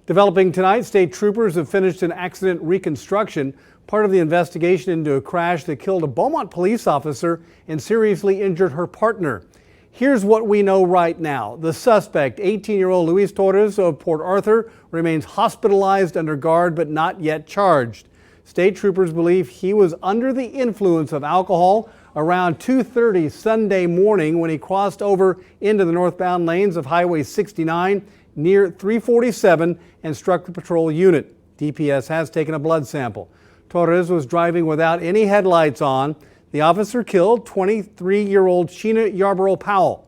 Developing tonight, state troopers have finished an accident reconstruction, part of the investigation into a crash that killed a Beaumont police officer and seriously injured her partner. Here's what we know right now. The suspect, 18-year-old Luis Torres of Port Arthur, remains hospitalized under guard but not yet charged. State troopers believe he was under the influence of alcohol around 2:30 Sunday morning when he crossed over into the northbound lanes of Highway 69 near 347 and struck the patrol unit. DPS has taken a blood sample. Torres was driving without any headlights on. The officer killed 23-year-old Sheena Yarborough Powell.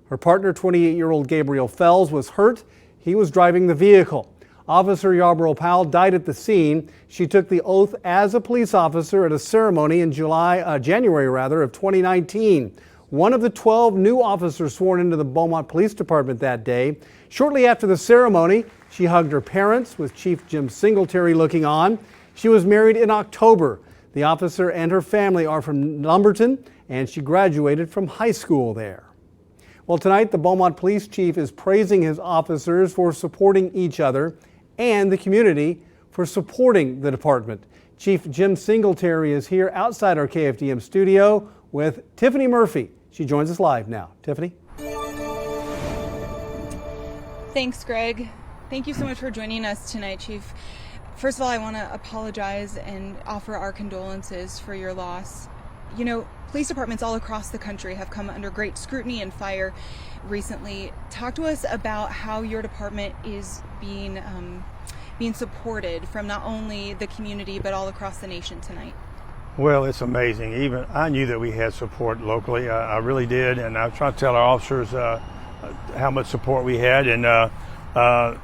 Her partner, 28-year-old Gabriel Fells, was hurt. He was driving the vehicle. Officer Yarborough Powell died at the scene. She took the oath as a police officer at a ceremony in January of 2019. One of the 12 new officers sworn into the Beaumont Police Department that day. Shortly after the ceremony, she hugged her parents with Chief Jim Singletary looking on. She was married in October. The officer and her family are from Lumberton, and she graduated from high school there. Well, tonight the Beaumont Police Chief is praising his officers for supporting each other and the community for supporting the department. Chief Jim Singletary is here outside our KFDM studio with Tiffany Murphy. She joins us live now. Tiffany? Thanks, Greg. Thank you so much for joining us tonight, Chief. First of all, I want to apologize and offer our condolences for your loss. You know, police departments all across the country have come under great scrutiny and fire recently. Talk to us about how your department is being supported from not only the community but all across the nation tonight. Well, it's amazing. Even I knew that we had support locally. I really did, and I was trying to tell our officers how much support we had. And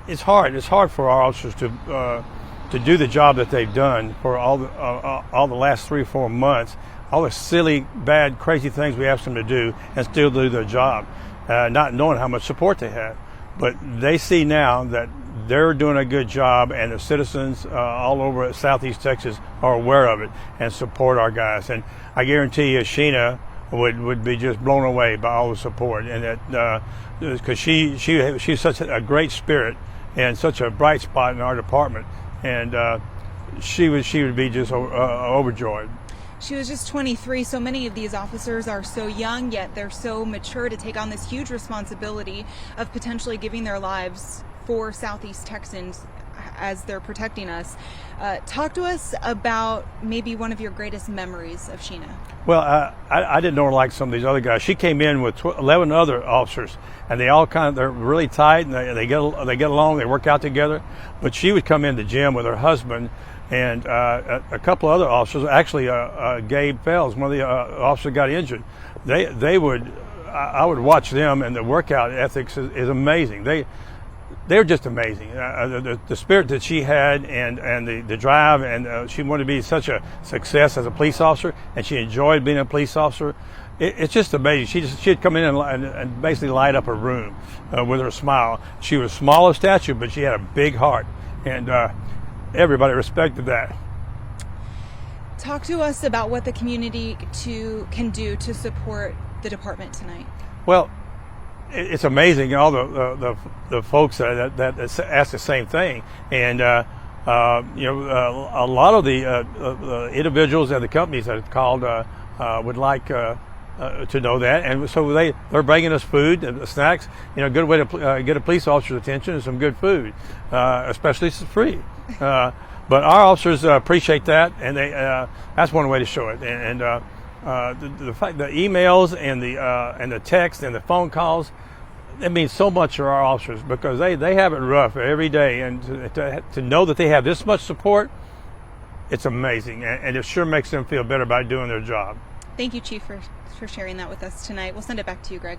it's hard. It's hard for our officers to do the job that they've done for all the last 3 or 4 months. All the silly, bad, crazy things we asked them to do, and still do their job, not knowing how much support they have. But they see now that they're doing a good job, and the citizens all over Southeast Texas are aware of it and support our guys. And I guarantee you, Sheena would be just blown away by all the support, and that because she's such a great spirit and such a bright spot in our department, and she would be just overjoyed. She was just 23. So many of these officers are so young, yet they're so mature to take on this huge responsibility of potentially giving their lives for Southeast Texans as they're protecting us. Talk to us about maybe one of your greatest memories of Sheena. Well, I didn't know her like some of these other guys. She came in with 11 other officers, and they all they're really tight, and they get along, they work out together. But she would come in the gym with her husband and a couple of other officers. Actually, Gabe Fells, one of the officers got injured. I would watch them, and the workout ethics is amazing. They're just amazing. The spirit that she had, and the drive, and she wanted to be such a success as a police officer, and she enjoyed being a police officer. It's just amazing. She'd come in and basically light up her room with her smile. She was small of stature, but she had a big heart, and everybody respected that. Talk to us about what the community can do to support the department tonight. Well, it's amazing, all the folks that ask the same thing, and a lot of the individuals and the companies that have called would like to know that, and so they're bringing us food and snacks. You know, a good way to get a police officer's attention is some good food, especially if it's free. But our officers appreciate that, and that's one way to show it. And the fact, the emails and the text and the phone calls, it means so much to our officers, because they have it rough every day, and to know that they have this much support, it's amazing, and it sure makes them feel better about doing their job. Thank you, Chief, for sharing that with us tonight. We'll send it back to you, Greg.